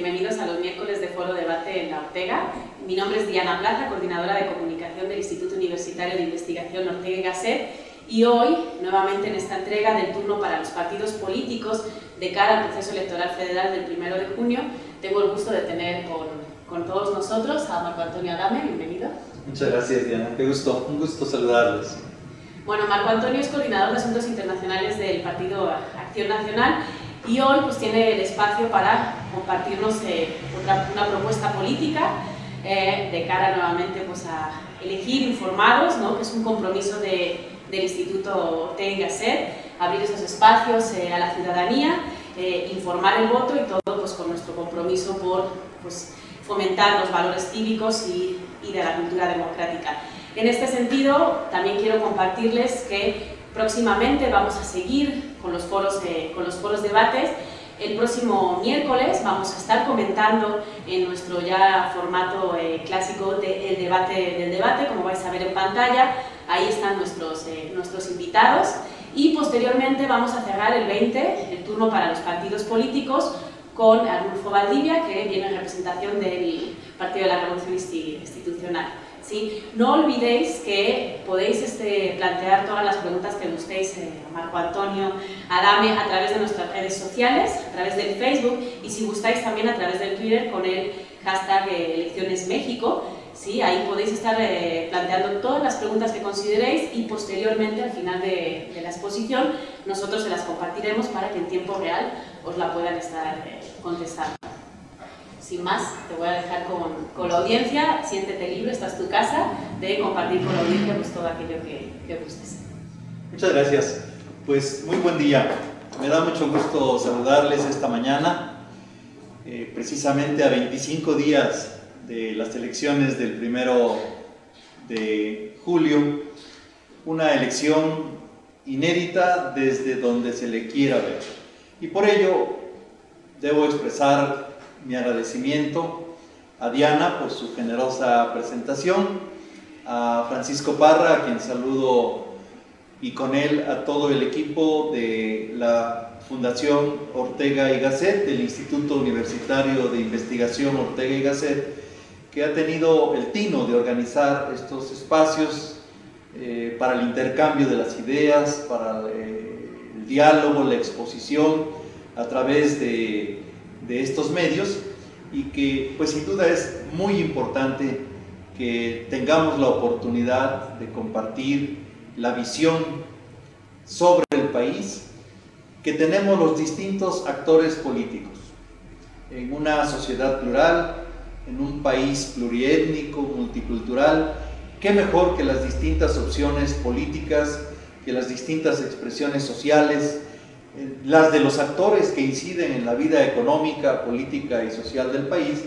bienvenidos a los miércoles de Foro Debate en la Ortega. Mi nombre es Diana Plaza, coordinadora de comunicación del Instituto Universitario de Investigación Ortega y Gasset, y hoy, nuevamente en esta entrega del turno para los partidos políticos de cara al proceso electoral federal del 1 de junio, tengo el gusto de tener con todos nosotros a Marco Antonio Adame. Bienvenido. Muchas gracias, Diana, qué gusto, un gusto saludarles. Bueno, Marco Antonio es coordinador de Asuntos Internacionales del Partido Acción Nacional y hoy pues tiene el espacio para compartirnos una propuesta política de cara nuevamente pues, a elegir informados, ¿no? Que es un compromiso del Instituto Ortega y Gasset, abrir esos espacios a la ciudadanía, informar el voto y todo pues, con nuestro compromiso por pues, fomentar los valores cívicos y de la cultura democrática. En este sentido, también quiero compartirles que próximamente vamos a seguir con los foros debates. El próximo miércoles vamos a estar comentando en nuestro ya formato clásico del debate, como vais a ver en pantalla. Ahí están nuestros invitados. Y posteriormente vamos a cerrar el 20, el turno para los partidos políticos, con Arnulfo Valdivia, que viene en representación del Partido de la Revolución Institucional. ¿Sí? No olvidéis que podéis plantear todas las preguntas que gustéis a Marco Antonio Adame a través de nuestras redes sociales, a través del Facebook y si gustáis también a través del Twitter con el hashtag Elecciones México. ¿Sí? Ahí podéis estar planteando todas las preguntas que consideréis y posteriormente al final de la exposición nosotros se las compartiremos para que en tiempo real os la puedan estar contestando. Sin más, te voy a dejar con la audiencia, siéntete libre, esta es tu casa, de compartir con la audiencia pues, todo aquello que gustes. Muchas gracias. Pues muy buen día. Me da mucho gusto saludarles esta mañana, precisamente a 25 días de las elecciones del 1 de julio, una elección inédita desde donde se le quiera ver. Y por ello debo expresar mi agradecimiento a Diana por su generosa presentación, a Francisco Parra, a quien saludo, y con él a todo el equipo de la Fundación Ortega y Gasset, del Instituto Universitario de Investigación Ortega y Gasset, que ha tenido el tino de organizar estos espacios para el intercambio de las ideas, para el diálogo, la exposición a través de estos medios, y que pues sin duda es muy importante que tengamos la oportunidad de compartir la visión sobre el país que tenemos los distintos actores políticos en una sociedad plural, en un país pluriétnico, multicultural. Qué mejor que las distintas opciones políticas, que las distintas expresiones sociales, las de los actores que inciden en la vida económica, política y social del país,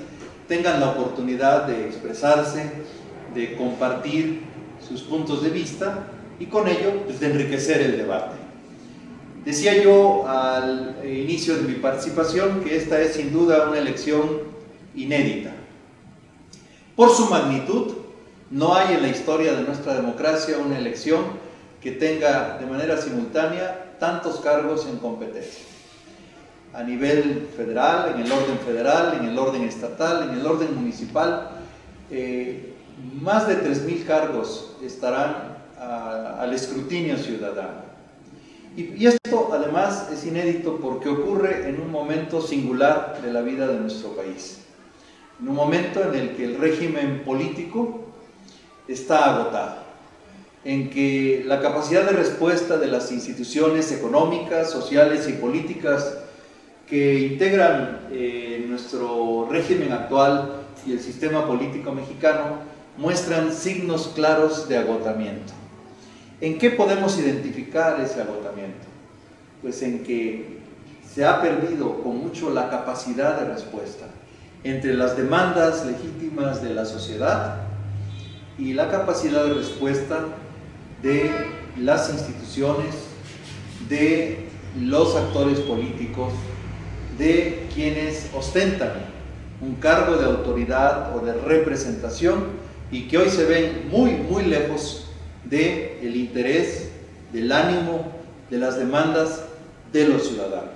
tengan la oportunidad de expresarse, de compartir sus puntos de vista y con ello pues, de enriquecer el debate. Decía yo al inicio de mi participación que esta es sin duda una elección inédita. Por su magnitud, no hay en la historia de nuestra democracia una elección que tenga de manera simultánea tantos cargos en competencia. A nivel federal, en el orden federal, en el orden estatal, en el orden municipal, más de 3.000 cargos estarán al escrutinio ciudadano. Y esto además es inédito porque ocurre en un momento singular de la vida de nuestro país. En un momento en el que el régimen político está agotado, en que la capacidad de respuesta de las instituciones económicas, sociales y políticas que integran nuestro régimen actual y el sistema político mexicano muestran signos claros de agotamiento. ¿En qué podemos identificar ese agotamiento? Pues en que se ha perdido con mucho la capacidad de respuesta entre las demandas legítimas de la sociedad y la capacidad de respuesta de las instituciones, de los actores políticos, de quienes ostentan un cargo de autoridad o de representación y que hoy se ven muy lejos del interés, del ánimo, de las demandas de los ciudadanos.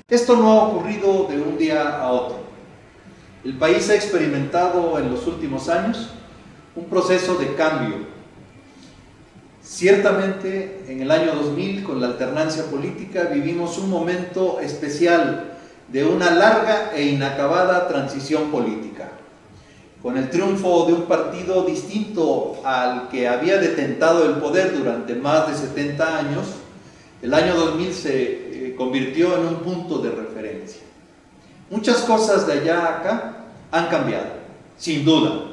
Esto no ha ocurrido de un día a otro. El país ha experimentado en los últimos años un proceso de cambio. Ciertamente, en el año 2000, con la alternancia política, vivimos un momento especial de una larga e inacabada transición política. Con el triunfo de un partido distinto al que había detentado el poder durante más de 70 años, el año 2000 se convirtió en un punto de referencia. Muchas cosas de allá a acá han cambiado, sin duda,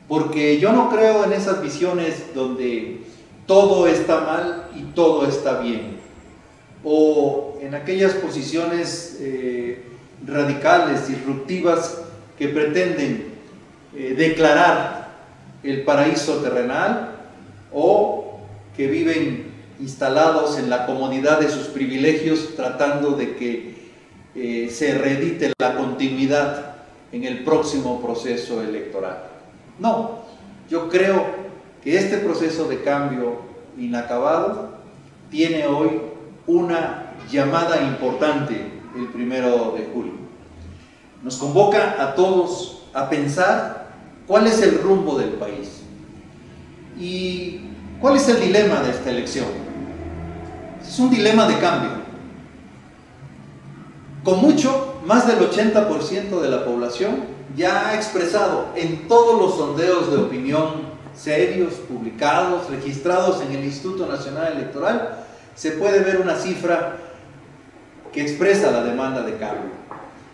porque yo no creo en esas visiones donde todo está mal y todo está bien, o en aquellas posiciones radicales, disruptivas, que pretenden declarar el paraíso terrenal, o que viven instalados en la comodidad de sus privilegios tratando de que se reedite la continuidad en el próximo proceso electoral. No, yo creo que este proceso de cambio inacabado tiene hoy una llamada importante el 1 de julio. Nos convoca a todos a pensar cuál es el rumbo del país y cuál es el dilema de esta elección. Es un dilema de cambio. Con mucho, más del 80% de la población ya ha expresado en todos los sondeos de opinión serios, publicados, registrados en el Instituto Nacional Electoral, se puede ver una cifra que expresa la demanda de cambio.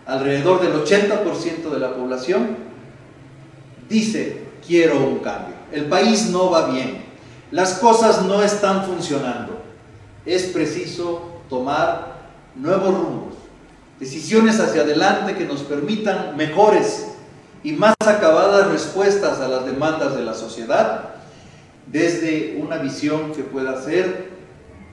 Alrededor del 80% de la población dice: quiero un cambio. El país no va bien, las cosas no están funcionando. Es preciso tomar nuevos rumbos, decisiones hacia adelante que nos permitan mejores y más acabadas respuestas a las demandas de la sociedad, desde una visión que pueda ser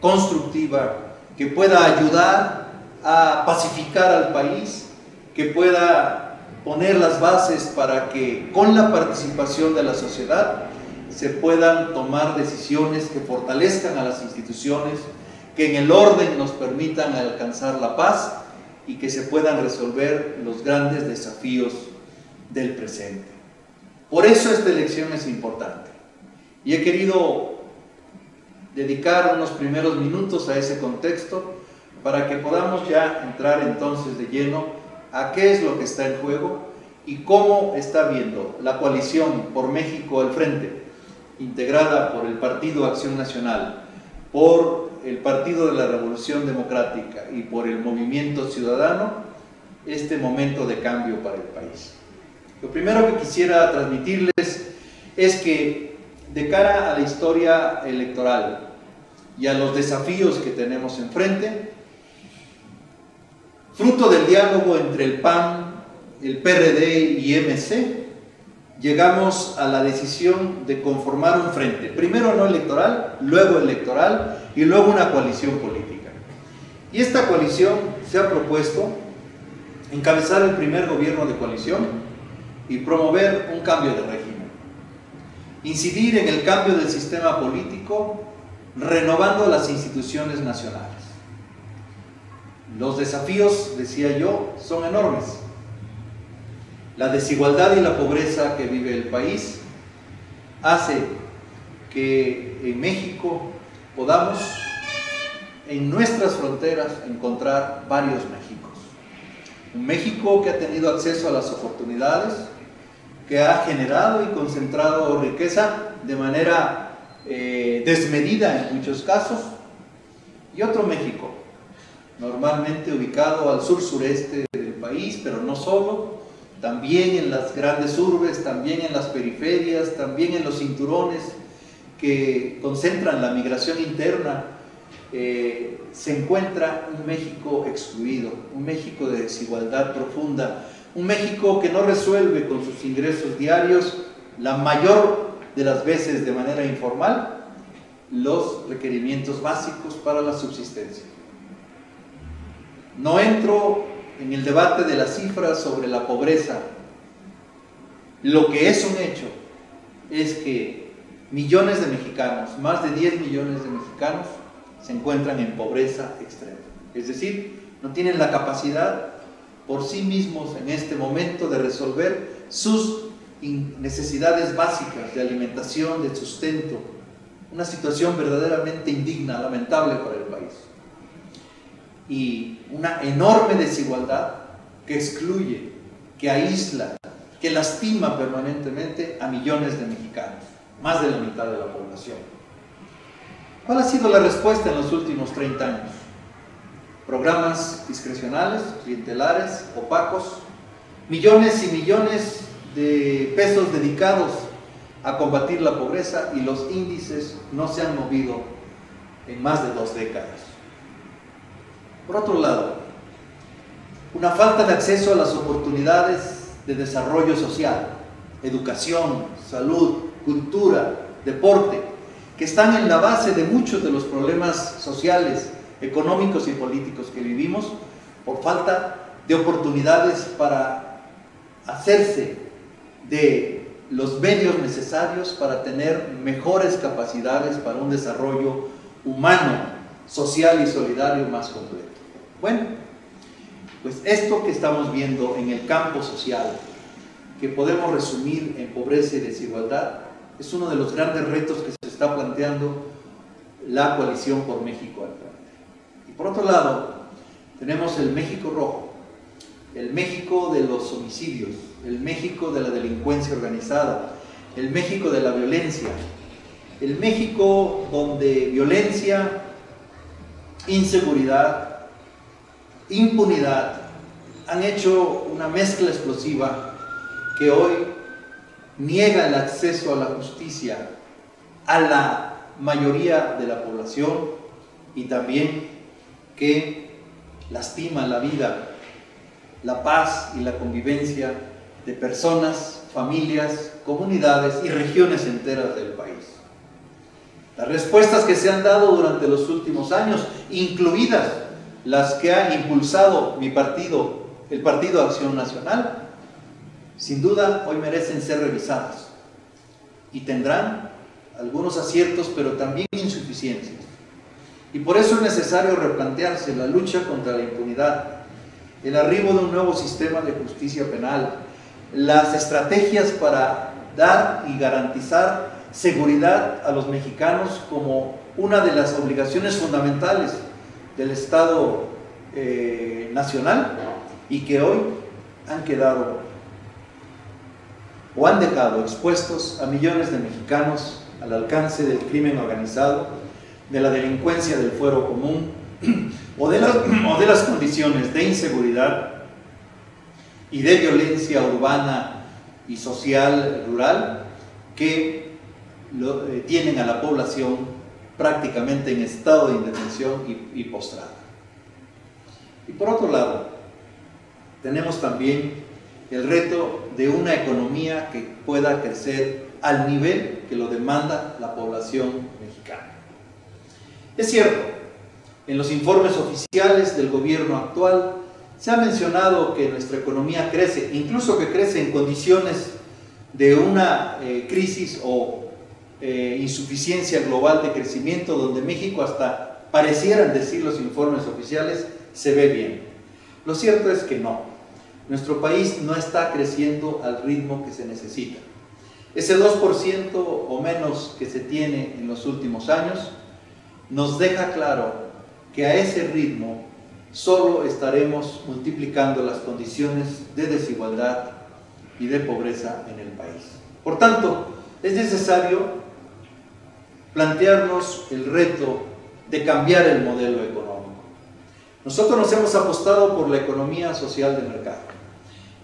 constructiva, que pueda ayudar a pacificar al país, que pueda poner las bases para que con la participación de la sociedad se puedan tomar decisiones que fortalezcan a las instituciones, que en el orden nos permitan alcanzar la paz y que se puedan resolver los grandes desafíos del presente. Por eso esta elección es importante y he querido dedicar unos primeros minutos a ese contexto para que podamos ya entrar entonces de lleno a qué es lo que está en juego y cómo está viendo la coalición por México al frente, integrada por el Partido Acción Nacional, por el Partido de la Revolución Democrática y por el Movimiento Ciudadano, este momento de cambio para el país. Lo primero que quisiera transmitirles es que de cara a la historia electoral y a los desafíos que tenemos enfrente, fruto del diálogo entre el PAN, el PRD y MC, llegamos a la decisión de conformar un frente, primero no electoral, luego electoral y luego una coalición política. Y esta coalición se ha propuesto encabezar el primer gobierno de coalición y promover un cambio de régimen, incidir en el cambio del sistema político, renovando las instituciones nacionales. Los desafíos, decía yo, son enormes. La desigualdad y la pobreza que vive el país hace que en México podamos en nuestras fronteras encontrar varios Méxicos. Un México que ha tenido acceso a las oportunidades, que ha generado y concentrado riqueza de manera desmedida en muchos casos, y otro México, normalmente ubicado al sur-sureste del país, pero no solo, también en las grandes urbes, también en las periferias, también en los cinturones que concentran la migración interna. Se encuentra un México excluido, un México de desigualdad profunda, un México que no resuelve con sus ingresos diarios, la mayor de las veces de manera informal, los requerimientos básicos para la subsistencia. No entro en el debate de las cifras sobre la pobreza. Lo que es un hecho es que millones de mexicanos, más de 10 millones de mexicanos, se encuentran en pobreza extrema. Es decir, no tienen la capacidad por sí mismos en este momento de resolver sus necesidades básicas de alimentación, de sustento, una situación verdaderamente indigna, lamentable para el país. Y una enorme desigualdad que excluye, que aísla, que lastima permanentemente a millones de mexicanos, más de la mitad de la población. ¿Cuál ha sido la respuesta en los últimos 30 años? Programas discrecionales, clientelares, opacos, millones y millones de pesos dedicados a combatir la pobreza, y los índices no se han movido en más de 2 décadas. Por otro lado, una falta de acceso a las oportunidades de desarrollo social, educación, salud, cultura, deporte, que están en la base de muchos de los problemas sociales, económicos y políticos que vivimos, por falta de oportunidades para hacerse de los medios necesarios para tener mejores capacidades para un desarrollo humano, social y solidario más completo. Bueno, pues esto que estamos viendo en el campo social, que podemos resumir en pobreza y desigualdad, es uno de los grandes retos que se está planteando la Coalición por México al Frente. Y por otro lado, tenemos el México rojo, el México de los homicidios, el México de la delincuencia organizada, el México de la violencia, el México donde violencia, inseguridad, impunidad han hecho una mezcla explosiva que hoy niega el acceso a la justicia a la mayoría de la población, y también que lastima la vida, la paz y la convivencia de personas, familias, comunidades y regiones enteras del país. Las respuestas que se han dado durante los últimos años, incluidas las que ha impulsado mi partido, el Partido Acción Nacional, sin duda hoy merecen ser revisadas y tendrán algunos aciertos, pero también insuficiencias. Y por eso es necesario replantearse la lucha contra la impunidad, el arribo de un nuevo sistema de justicia penal, las estrategias para dar y garantizar seguridad a los mexicanos como una de las obligaciones fundamentales del Estado nacional, y que hoy han quedado o han dejado expuestos a millones de mexicanos al alcance del crimen organizado, de la delincuencia del fuero común o de las condiciones de inseguridad y de violencia urbana y social rural que tienen a la población prácticamente en estado de indefensión y postrada. Y por otro lado, tenemos también el reto de una economía que pueda crecer al nivel que lo demanda la población mexicana. Es cierto, en los informes oficiales del gobierno actual se ha mencionado que nuestra economía crece, incluso que crece en condiciones de una crisis o insuficiencia global de crecimiento, donde México, hasta parecieran decir los informes oficiales, se ve bien. Lo cierto es que no. Nuestro país no está creciendo al ritmo que se necesita. Ese 2% o menos que se tiene en los últimos años nos deja claro que a ese ritmo solo estaremos multiplicando las condiciones de desigualdad y de pobreza en el país. Por tanto, es necesario plantearnos el reto de cambiar el modelo económico. Nosotros nos hemos apostado por la economía social de mercado.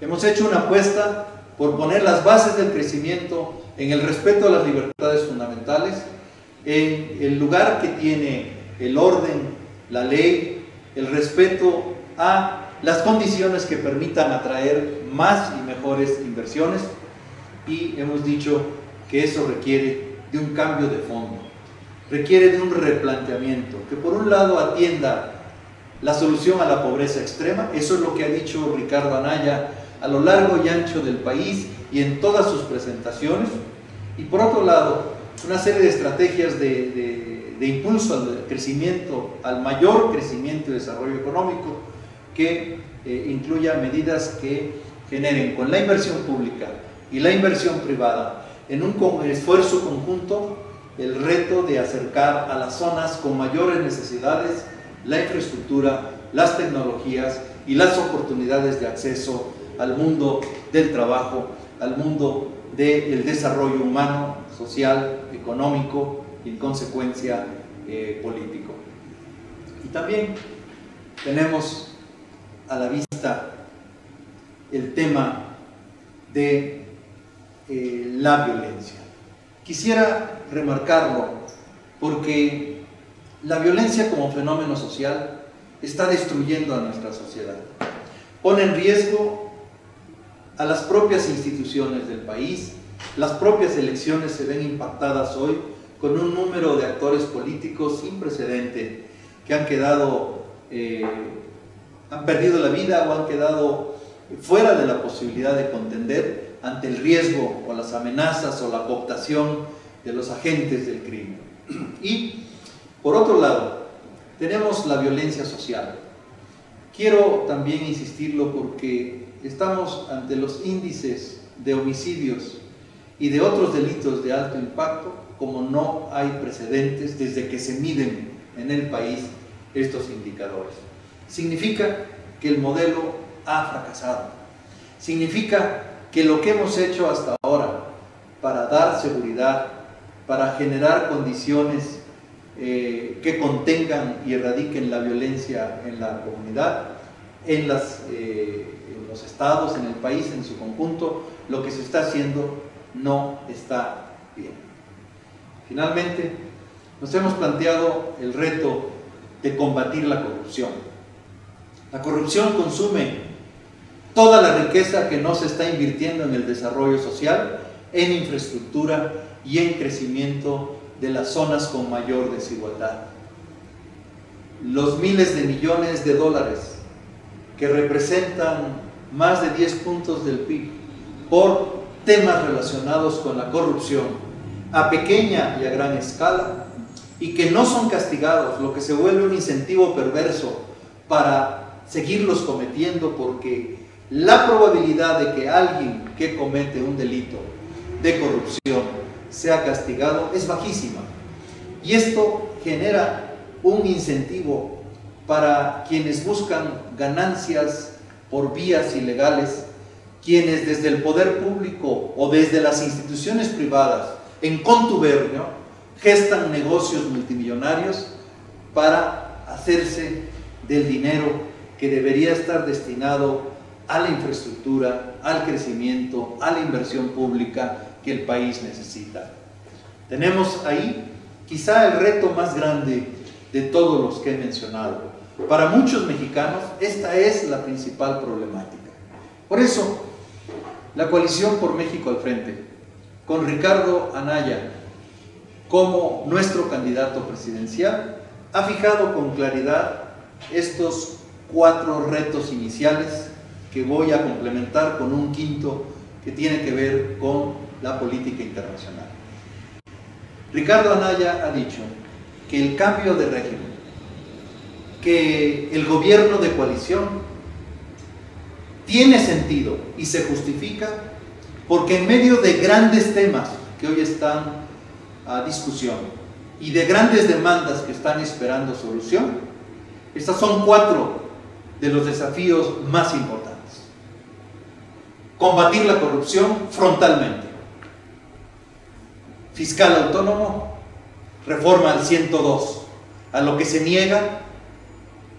Hemos hecho una apuesta por poner las bases del crecimiento en el respeto a las libertades fundamentales, en el lugar que tiene el orden, la ley, el respeto a las condiciones que permitan atraer más y mejores inversiones, y hemos dicho que eso requiere de un cambio de fondo, requiere de un replanteamiento, que por un lado atienda la solución a la pobreza extrema. Eso es lo que ha dicho Ricardo Anaya a lo largo y ancho del país y en todas sus presentaciones, y por otro lado una serie de estrategias de impulso al crecimiento, al mayor crecimiento y desarrollo económico, que incluya medidas que generen con la inversión pública y la inversión privada en un esfuerzo conjunto el reto de acercar a las zonas con mayores necesidades la infraestructura, las tecnologías y las oportunidades de acceso al mundo del trabajo, al mundo del desarrollo humano, social, económico y en consecuencia político. Y también tenemos a la vista el tema de la violencia. Quisiera remarcarlo porque la violencia como fenómeno social está destruyendo a nuestra sociedad. Pone en riesgo a las propias instituciones del país. Las propias elecciones se ven impactadas hoy con un número de actores políticos sin precedente que han quedado, han perdido la vida o han quedado fuera de la posibilidad de contender ante el riesgo o las amenazas o la cooptación de los agentes del crimen. Y por otro lado, tenemos la violencia social. Quiero también insistirlo porque estamos ante los índices de homicidios y de otros delitos de alto impacto como no hay precedentes desde que se miden en el país estos indicadores. Significa que el modelo ha fracasado. Significa que lo que hemos hecho hasta ahora para dar seguridad, para generar condiciones que contengan y erradiquen la violencia en la comunidad, en los estados, en el país en su conjunto, lo que se está haciendo no está bien. Finalmente, nos hemos planteado el reto de combatir la corrupción. La corrupción consume toda la riqueza que no se está invirtiendo en el desarrollo social, en infraestructura y en crecimiento de las zonas con mayor desigualdad. Los miles de millones de dólares que representan más de 10 puntos del PIB por temas relacionados con la corrupción a pequeña y a gran escala y que no son castigados, lo que se vuelve un incentivo perverso para seguirlos cometiendo, porque la probabilidad de que alguien que comete un delito de corrupción sea castigado es bajísima. Y esto genera un incentivo para quienes buscan ganancias por vías ilegales, quienes desde el poder público o desde las instituciones privadas, en contubernio, gestan negocios multimillonarios para hacerse del dinero que debería estar destinado a la infraestructura, al crecimiento, a la inversión pública que el país necesita. Tenemos ahí quizá el reto más grande de todos los que he mencionado. Para muchos mexicanos esta es la principal problemática. Por eso, la Coalición por México al Frente, con Ricardo Anaya como nuestro candidato presidencial, ha fijado con claridad estos 4 retos iniciales que voy a complementar con un quinto que tiene que ver con la política internacional. Ricardo Anaya ha dicho que el cambio de régimen, que el gobierno de coalición tiene sentido y se justifica porque en medio de grandes temas que hoy están a discusión y de grandes demandas que están esperando solución, estas son 4 de los desafíos más importantes. Combatir la corrupción frontalmente. Fiscal autónomo, reforma al 102, a lo que se niega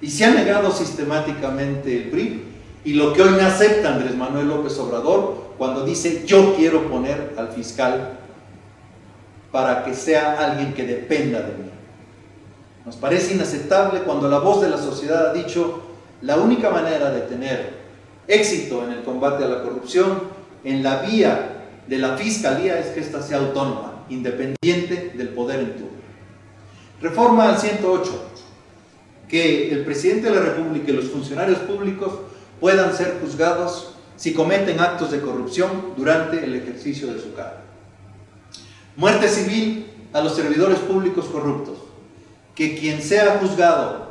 y se ha negado sistemáticamente el PRI, y lo que hoy no acepta Andrés Manuel López Obrador cuando dice: yo quiero poner al fiscal para que sea alguien que dependa de mí. Nos parece inaceptable cuando la voz de la sociedad ha dicho: la única manera de tener éxito en el combate a la corrupción en la vía de la fiscalía es que ésta sea autónoma, independiente del poder en turno. Reforma al 108, que el presidente de la República y los funcionarios públicos puedan ser juzgados si cometen actos de corrupción durante el ejercicio de su cargo. Muerte civil a los servidores públicos corruptos, que quien sea juzgado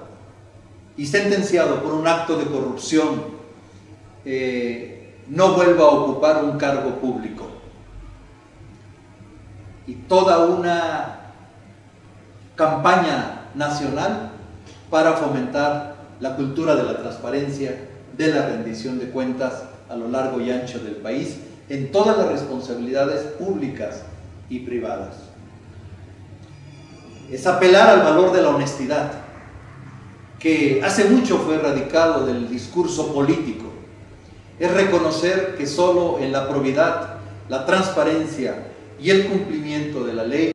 y sentenciado por un acto de corrupción no vuelva a ocupar un cargo público. Y toda una campaña nacional para fomentar la cultura de la transparencia, de la rendición de cuentas a lo largo y ancho del país, en todas las responsabilidades públicas y privadas. Es apelar al valor de la honestidad, que hace mucho fue erradicado del discurso político. Es reconocer que solo en la probidad, la transparencia y el cumplimiento de la ley,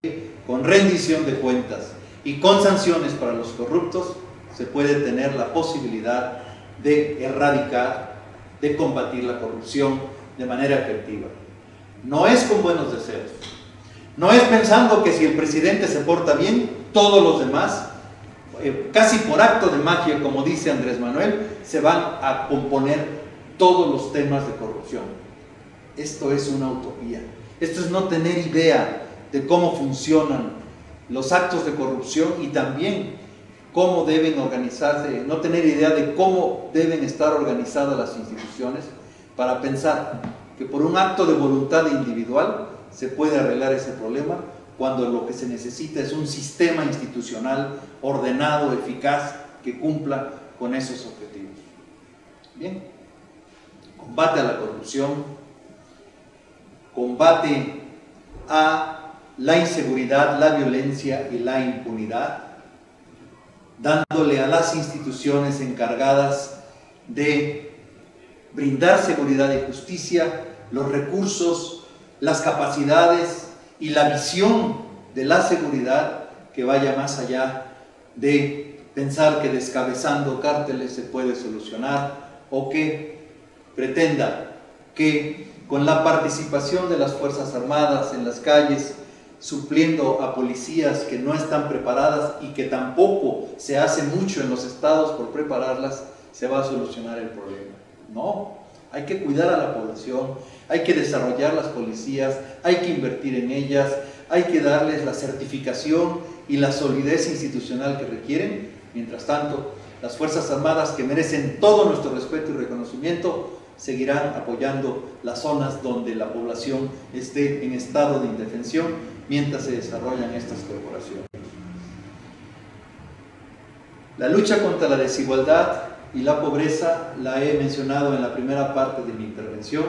con rendición de cuentas y con sanciones para los corruptos, se puede tener la posibilidad de erradicar, de combatir la corrupción de manera efectiva. No es con buenos deseos, no es pensando que si el presidente se porta bien, todos los demás, casi por acto de magia, como dice Andrés Manuel, se van a componer todos los temas de corrupción. Esto es una utopía. Esto es no tener idea de cómo funcionan los actos de corrupción y también cómo deben organizarse, no tener idea de cómo deben estar organizadas las instituciones para pensar que por un acto de voluntad individual se puede arreglar ese problema, cuando lo que se necesita es un sistema institucional ordenado, eficaz, que cumpla con esos objetivos. Bien, combate a la corrupción, combate a la inseguridad, la violencia y la impunidad, dándole a las instituciones encargadas de brindar seguridad y justicia los recursos, las capacidades y la visión de la seguridad que vaya más allá de pensar que descabezando cárteles se puede solucionar, o que pretenda que con la participación de las Fuerzas Armadas en las calles, supliendo a policías que no están preparadas y que tampoco se hace mucho en los estados por prepararlas, se va a solucionar el problema. No, hay que cuidar a la población, hay que desarrollar las policías, hay que invertir en ellas, hay que darles la certificación y la solidez institucional que requieren. Mientras tanto, las Fuerzas Armadas, que merecen todo nuestro respeto y reconocimiento, seguirán apoyando las zonas donde la población esté en estado de indefensión mientras se desarrollan estas corporaciones. La lucha contra la desigualdad y la pobreza la he mencionado en la primera parte de mi intervención,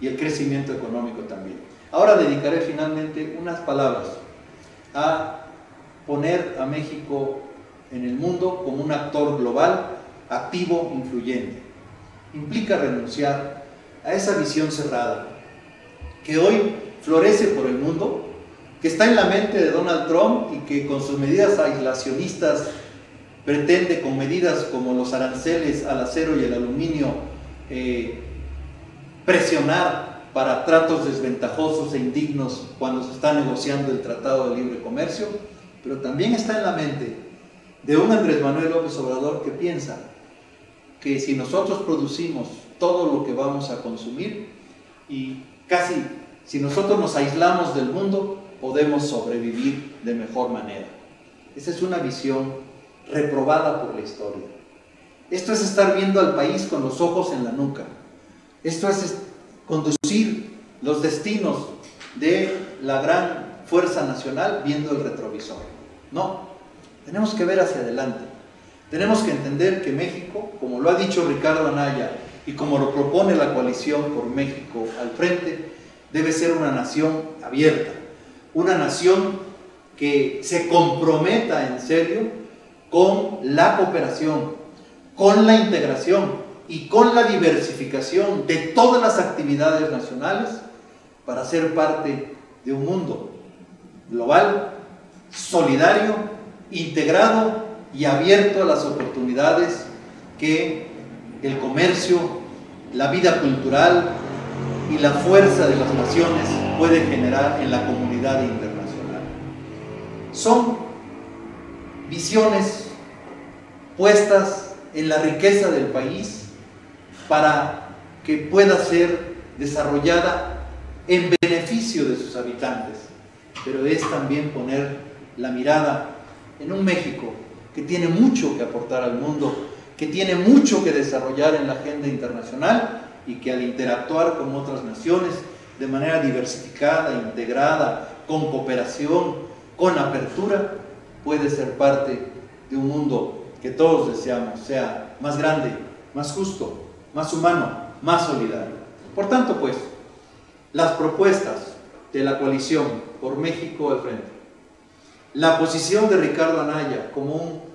y el crecimiento económico también. Ahora dedicaré finalmente unas palabras a poner a México en el mundo como un actor global, activo, influyente. Implica renunciar a esa visión cerrada que hoy florece por el mundo, que está en la mente de Donald Trump y que con sus medidas aislacionistas pretende, con medidas como los aranceles al acero y el aluminio, presionar para tratos desventajosos e indignos cuando se está negociando el Tratado de Libre Comercio, pero también está en la mente de un Andrés Manuel López Obrador que piensa que si nosotros producimos todo lo que vamos a consumir y casi si nosotros nos aislamos del mundo, podemos sobrevivir de mejor manera. Esa es una visión reprobada por la historia. Esto es estar viendo al país con los ojos en la nuca. Esto es conducir los destinos de la gran fuerza nacional viendo el retrovisor. No, tenemos que ver hacia adelante. Tenemos que entender que México, como lo ha dicho Ricardo Anaya y como lo propone la coalición por México al frente, debe ser una nación abierta, una nación que se comprometa en serio con la cooperación, con la integración y con la diversificación de todas las actividades nacionales para ser parte de un mundo global, solidario, integrado y abierto a las oportunidades que el comercio, la vida cultural y la fuerza de las naciones puede generar en la comunidad internacional. Son visiones puestas en la riqueza del país para que pueda ser desarrollada en beneficio de sus habitantes, pero es también poner la mirada en un México que tiene mucho que aportar al mundo, que tiene mucho que desarrollar en la agenda internacional y que al interactuar con otras naciones de manera diversificada, integrada, con cooperación, con apertura, puede ser parte de un mundo que todos deseamos sea más grande, más justo, más humano, más solidario. Por tanto, pues, las propuestas de la coalición por México al frente, la posición de Ricardo Anaya como un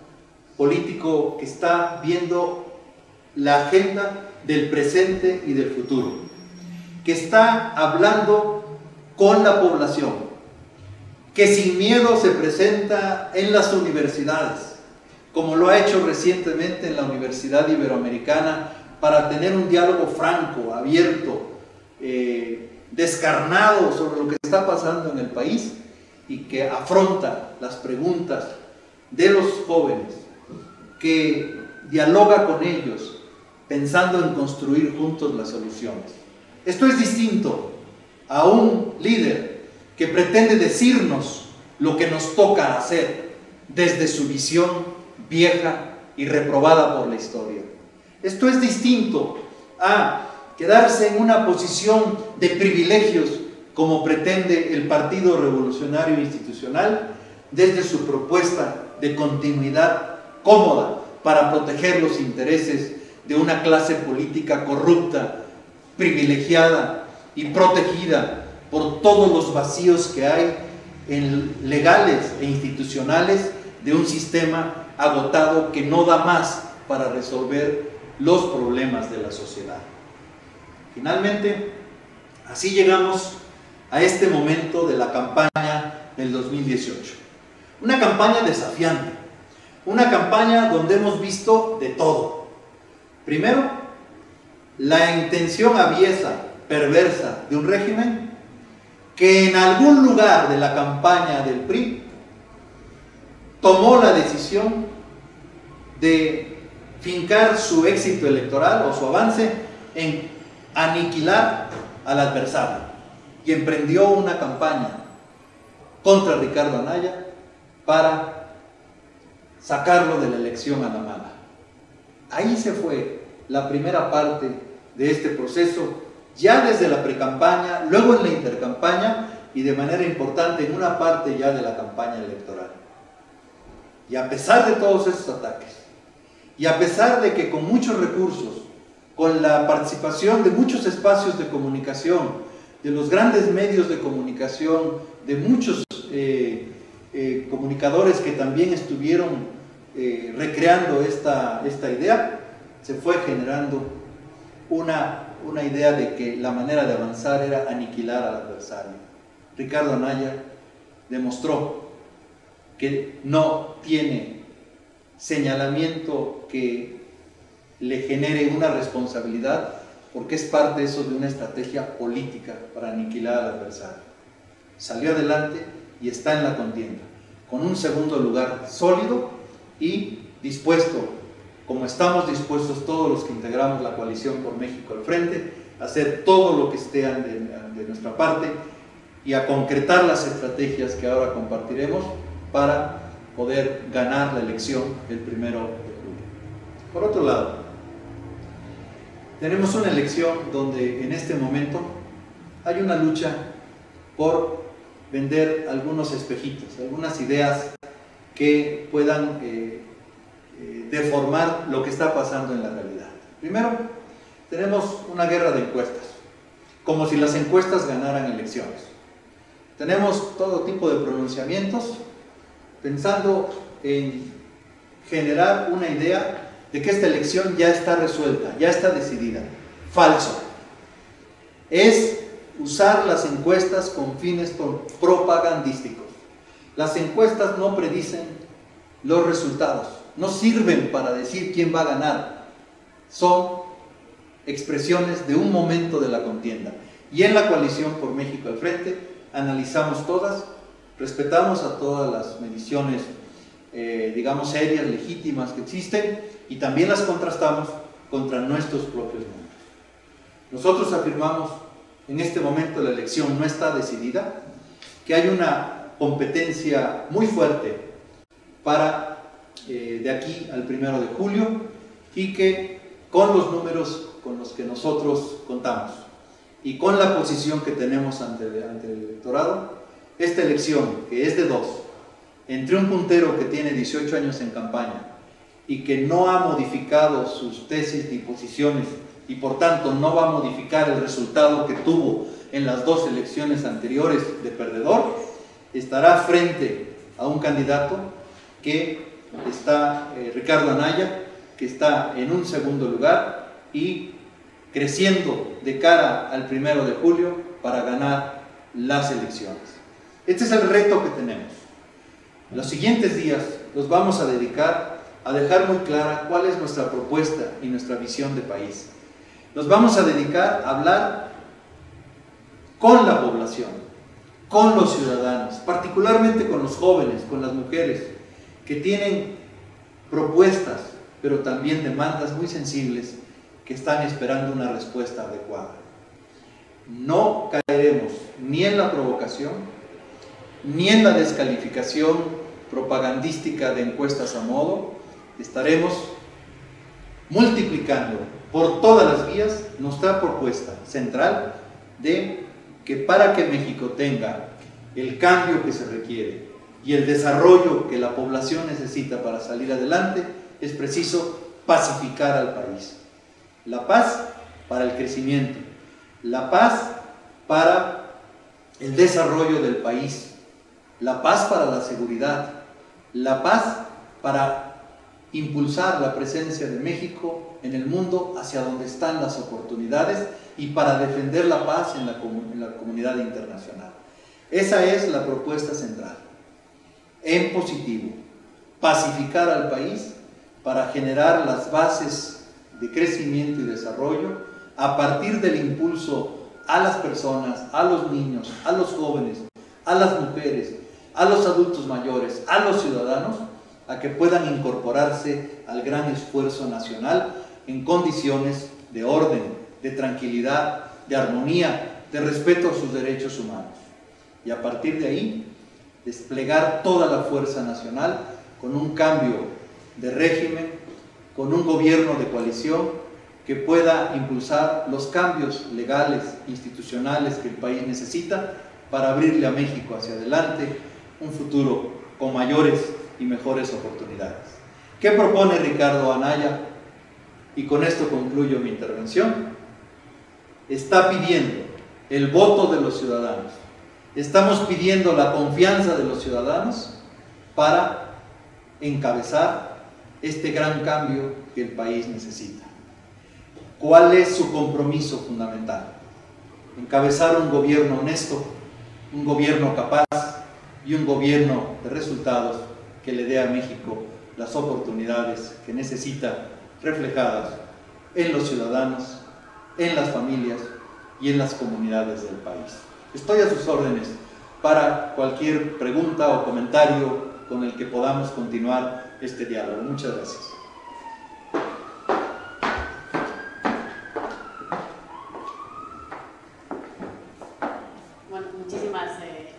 político que está viendo la agenda del presente y del futuro, que está hablando con la población, que sin miedo se presenta en las universidades, como lo ha hecho recientemente en la Universidad Iberoamericana, para tener un diálogo franco, abierto, descarnado sobre lo que está pasando en el país y que afronta las preguntas de los jóvenes, que dialoga con ellos pensando en construir juntos las soluciones. Esto es distinto a un líder que pretende decirnos lo que nos toca hacer desde su visión vieja y reprobada por la historia. Esto es distinto a quedarse en una posición de privilegios como pretende el Partido Revolucionario Institucional desde su propuesta de continuidad cómoda para proteger los intereses de una clase política corrupta, privilegiada y protegida por todos los vacíos que hay legales e institucionales de un sistema agotado que no da más para resolver los problemas de la sociedad. Finalmente, así llegamos a este momento de la campaña del 2018. Una campaña desafiante, una campaña donde hemos visto de todo. Primero, la intención aviesa, perversa de un régimen que en algún lugar de la campaña del PRI tomó la decisión de fincar su éxito electoral o su avance en aniquilar al adversario y emprendió una campaña contra Ricardo Anaya para sacarlo de la elección a la mala. Ahí se fue la primera parte de este proceso, ya desde la precampaña, luego en la intercampaña y de manera importante en una parte ya de la campaña electoral. Y a pesar de todos esos ataques, y a pesar de que con muchos recursos, con la participación de muchos espacios de comunicación, de los grandes medios de comunicación, de muchos comunicadores que también estuvieron recreando esta idea, se fue generando una idea de que la manera de avanzar era aniquilar al adversario. Ricardo Anaya demostró que no tiene señalamiento que le genere una responsabilidad, porque es parte eso de una estrategia política para aniquilar al adversario. Salió adelante y está en la contienda, con un segundo lugar sólido y dispuesto, como estamos dispuestos todos los que integramos la coalición por México al frente, a hacer todo lo que esté de nuestra parte y a concretar las estrategias que ahora compartiremos para poder ganar la elección el 1 de julio. Por otro lado, tenemos una elección donde en este momento hay una lucha por vender algunos espejitos, algunas ideas que puedan deformar lo que está pasando en la realidad. Primero, tenemos una guerra de encuestas, como si las encuestas ganaran elecciones. Tenemos todo tipo de pronunciamientos pensando en generar una idea de que esta elección ya está resuelta, ya está decidida. Falso. Es usar las encuestas con fines propagandísticos. Las encuestas no predicen los resultados, no sirven para decir quién va a ganar. Son expresiones de un momento de la contienda. Y en la coalición por México al frente analizamos todas, respetamos a todas las mediciones, digamos, serias, legítimas que existen, y también las contrastamos contra nuestros propios números. Nosotros afirmamos, en este momento la elección no está decidida, que hay una competencia muy fuerte para de aquí al 1 de julio, y que con los números con los que nosotros contamos y con la posición que tenemos ante el electorado, esta elección, que es de dos, entre un puntero que tiene 18 años en campaña y que no ha modificado sus tesis ni posiciones y por tanto no va a modificar el resultado que tuvo en las dos elecciones anteriores de perdedor, estará frente a un candidato que está, Ricardo Anaya, que está en un segundo lugar y creciendo de cara al 1 de julio para ganar las elecciones. Este es el reto que tenemos. Los siguientes días los vamos a dedicar a dejar muy clara cuál es nuestra propuesta y nuestra visión de país. Nos vamos a dedicar a hablar con la población, con los ciudadanos, particularmente con los jóvenes, con las mujeres, que tienen propuestas, pero también demandas muy sensibles que están esperando una respuesta adecuada. No caeremos ni en la provocación, ni en la descalificación propagandística de encuestas a modo. Estaremos multiplicando por todas las vías nuestra propuesta central de que para que México tenga el cambio que se requiere y el desarrollo que la población necesita para salir adelante, es preciso pacificar al país. La paz para el crecimiento, la paz para el desarrollo del país, la paz para la seguridad, la paz para impulsar la presencia de México en el mundo hacia donde están las oportunidades y para defender la paz en la comunidad internacional. Esa es la propuesta central. En positivo, pacificar al país para generar las bases de crecimiento y desarrollo a partir del impulso a las personas, a los niños, a los jóvenes, a las mujeres, a los adultos mayores, a los ciudadanos, a que puedan incorporarse al gran esfuerzo nacional en condiciones de orden, de tranquilidad, de armonía, de respeto a sus derechos humanos. Y a partir de ahí, desplegar toda la fuerza nacional con un cambio de régimen, con un gobierno de coalición que pueda impulsar los cambios legales, institucionales que el país necesita para abrirle a México hacia adelante un futuro con mayores y mejores oportunidades. ¿Qué propone Ricardo Anaya? Y con esto concluyo mi intervención. Está pidiendo el voto de los ciudadanos. Estamos pidiendo la confianza de los ciudadanos para encabezar este gran cambio que el país necesita. ¿Cuál es su compromiso fundamental? Encabezar un gobierno honesto, un gobierno capaz y un gobierno de resultados que le dé a México las oportunidades que necesita, reflejadas en los ciudadanos, en las familias y en las comunidades del país. Estoy a sus órdenes para cualquier pregunta o comentario con el que podamos continuar este diálogo. Muchas gracias. Bueno,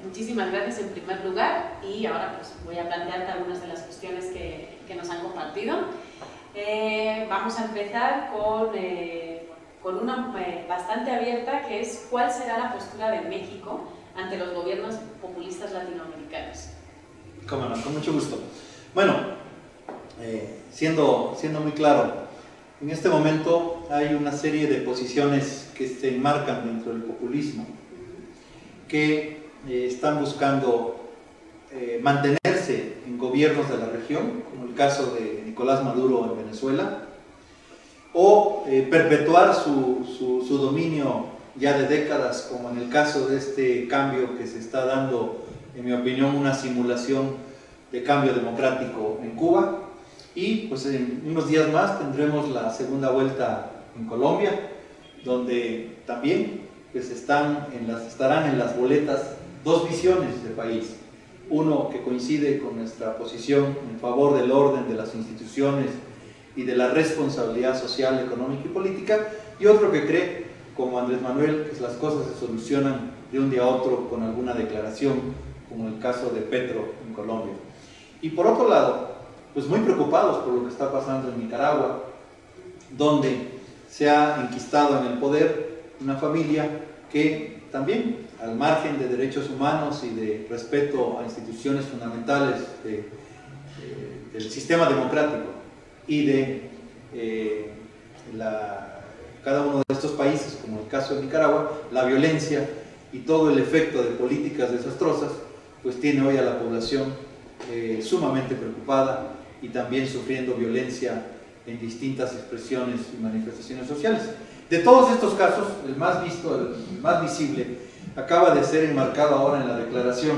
muchísimas gracias en primer lugar, y ahora pues voy a plantearte algunas de las cuestiones que nos han compartido. Vamos a empezar con una bastante abierta, que es ¿cuál será la postura de México ante los gobiernos populistas latinoamericanos? Cómo no, con mucho gusto. Bueno, siendo muy claro, en este momento hay una serie de posiciones que se enmarcan dentro del populismo, que están buscando mantenerse en gobiernos de la región, como el caso de Nicolás Maduro en Venezuela, o perpetuar su dominio ya de décadas, como en el caso de este cambio que se está dando, en mi opinión, una simulación de cambio democrático en Cuba. Y pues en unos días más tendremos la segunda vuelta en Colombia, donde también pues estarán en las boletas dos visiones de país. Uno que coincide con nuestra posición en favor del orden de las instituciones y de la responsabilidad social, económica y política, y otro que cree, como Andrés Manuel, que las cosas se solucionan de un día a otro con alguna declaración, como el caso de Petro en Colombia. Y por otro lado, pues muy preocupados por lo que está pasando en Nicaragua, donde se ha enquistado en el poder una familia que también, al margen de derechos humanos y de respeto a instituciones fundamentales del sistema democrático y de cada uno de estos países, como el caso de Nicaragua, la violencia y todo el efecto de políticas desastrosas, pues tiene hoy a la población sumamente preocupada y también sufriendo violencia en distintas expresiones y manifestaciones sociales. De todos estos casos, el más visto, el más visible, acaba de ser enmarcado ahora en la declaración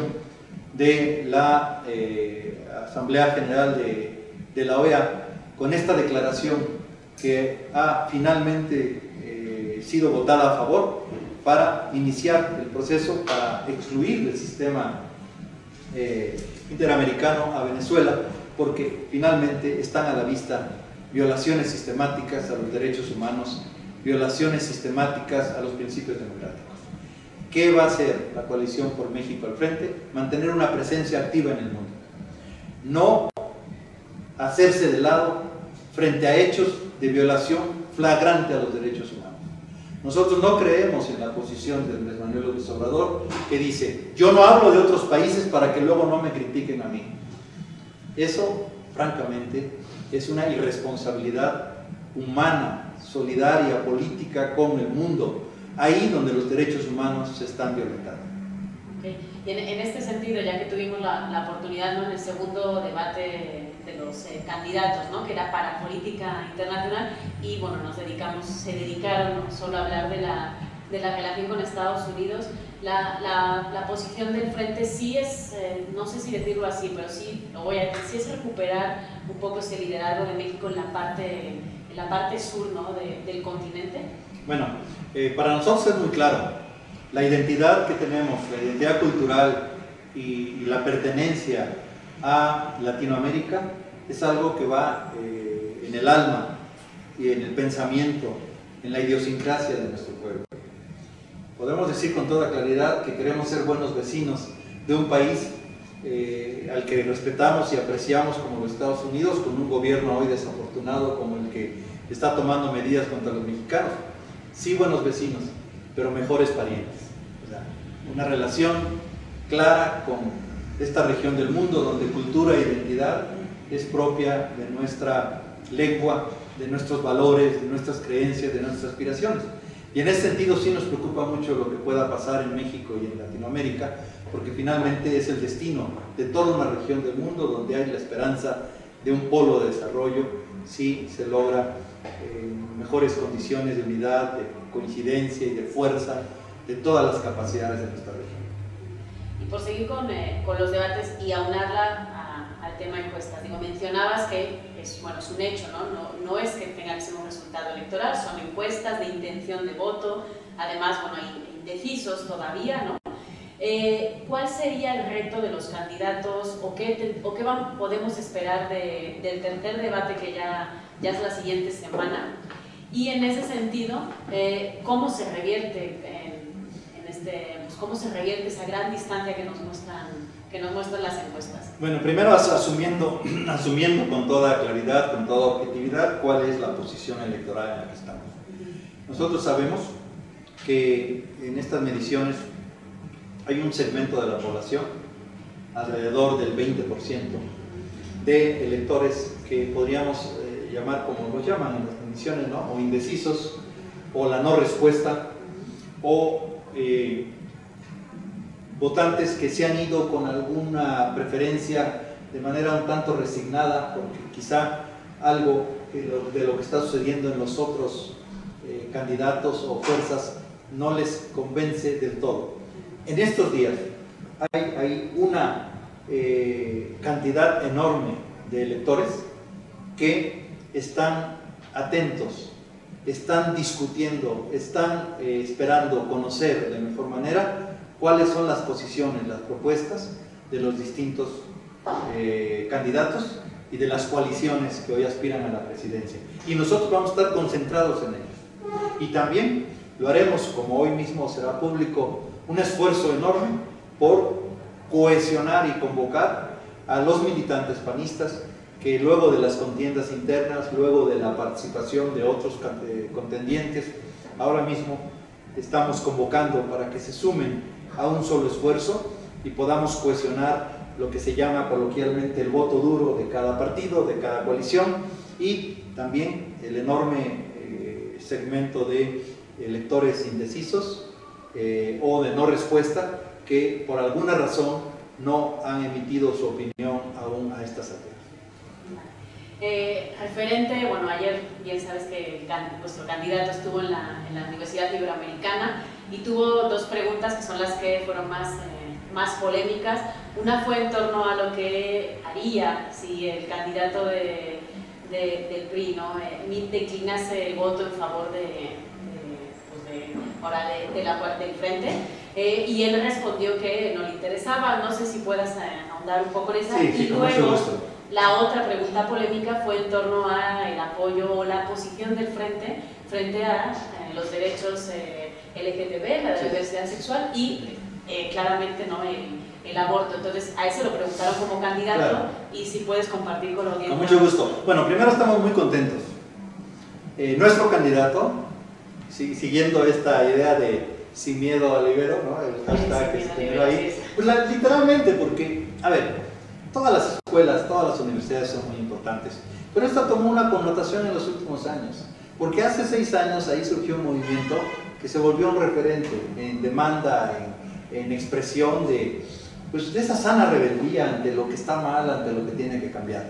de la Asamblea General de la OEA, con esta declaración que ha finalmente sido votada a favor para iniciar el proceso para excluir del sistema interamericano a Venezuela, porque finalmente están a la vista violaciones sistemáticas a los derechos humanos, violaciones sistemáticas a los principios democráticos. ¿Qué va a hacer la coalición por México al frente? Mantener una presencia activa en el mundo. No hacerse de lado frente a hechos de violación flagrante a los derechos humanos. Nosotros no creemos en la posición de Andrés Manuel López Obrador, que dice: yo no hablo de otros países para que luego no me critiquen a mí. Eso, francamente, es una irresponsabilidad humana, solidaria, política con el mundo, ahí donde los derechos humanos se están violentando. Okay. Y en este sentido, ya que tuvimos la oportunidad, ¿no?, en el segundo debate de los candidatos, ¿no?, que era para política internacional, y bueno, se dedicaron ¿no?, solo a hablar de la relación con Estados Unidos, la posición del frente sí es, no sé si decirlo así, pero sí, lo voy a decir, sí es recuperar un poco ese liderazgo de México en la parte sur, ¿no?, del continente. Bueno, para nosotros es muy claro, la identidad que tenemos, la identidad cultural y la pertenencia a Latinoamérica es algo que va en el alma y en el pensamiento, en la idiosincrasia de nuestro pueblo. Podemos decir con toda claridad que queremos ser buenos vecinos de un país al que respetamos y apreciamos como los Estados Unidos, con un gobierno hoy desafortunado como el que está tomando medidas contra los mexicanos. Sí, buenos vecinos, pero mejores parientes. O sea, una relación clara con esta región del mundo donde cultura e identidad es propia de nuestra lengua, de nuestros valores, de nuestras creencias, de nuestras aspiraciones. Y en ese sentido sí nos preocupa mucho lo que pueda pasar en México y en Latinoamérica, porque finalmente es el destino de toda una región del mundo donde hay la esperanza de un polo de desarrollo si se logra mejores condiciones de unidad, de coincidencia y de fuerza de todas las capacidades de nuestra región. Y por seguir con los debates y aunarla al tema encuestas, digo, mencionabas que es un hecho, no es que tenga que ser un resultado electoral, son encuestas de intención de voto, además, hay indecisos todavía, ¿no? ¿Cuál sería el reto de los candidatos o qué podemos esperar del tercer debate que ya es la siguiente semana? Y en ese sentido, ¿cómo se revierte cómo se revierte esa gran distancia que nos muestran las encuestas? Bueno, primero asumiendo con toda claridad, con toda objetividad, cuál es la posición electoral en la que estamos. Nosotros sabemos que en estas mediciones hay un segmento de la población, alrededor del 20% de electores que podríamos llamar, como los llaman en las mediciones, ¿no?, o indecisos, o la no respuesta, o votantes que se han ido con alguna preferencia de manera un tanto resignada, porque quizá algo de lo que está sucediendo en los otros candidatos o fuerzas no les convence del todo. En estos días hay una cantidad enorme de electores que están atentos, están discutiendo, están esperando conocer de mejor manera cuáles son las posiciones, las propuestas de los distintos candidatos y de las coaliciones que hoy aspiran a la presidencia. Y nosotros vamos a estar concentrados en ellos. Y también lo haremos, como hoy mismo será público, un esfuerzo enorme por cohesionar y convocar a los militantes panistas que luego de las contiendas internas, luego de la participación de otros contendientes, ahora mismo estamos convocando para que se sumen a un solo esfuerzo y podamos cohesionar lo que se llama coloquialmente el voto duro de cada partido, de cada coalición, y también el enorme segmento de electores indecisos o de no respuesta que por alguna razón no han emitido su opinión aún a estas alturas. Referente, bueno, ayer bien sabes que nuestro candidato estuvo en la Universidad Iberoamericana y tuvo dos preguntas que son las que fueron más polémicas. Una fue en torno a lo que haría si el candidato del PRI, ¿no? declinase el voto en favor del frente, y él respondió que no le interesaba. No sé si puedas ahondar un poco en esa. Sí, y luego la otra pregunta polémica fue en torno al apoyo o la posición del frente a los derechos LGTB, la diversidad sexual y claramente ¿no? el aborto. Entonces a eso lo preguntaron como candidato, claro. Y si puedes compartir con la audiencia. Con mucho gusto. Bueno, primero estamos muy contentos. Nuestro candidato, siguiendo esta idea de sin miedo al Ibero, ¿no? El hashtag que se generó ahí, pues literalmente, porque, a ver, todas las escuelas, todas las universidades son muy importantes, pero esto tomó una connotación en los últimos años, porque hace 6 años ahí surgió un movimiento que se volvió un referente en demanda, en expresión de esa sana rebeldía ante lo que está mal, ante lo que tiene que cambiar.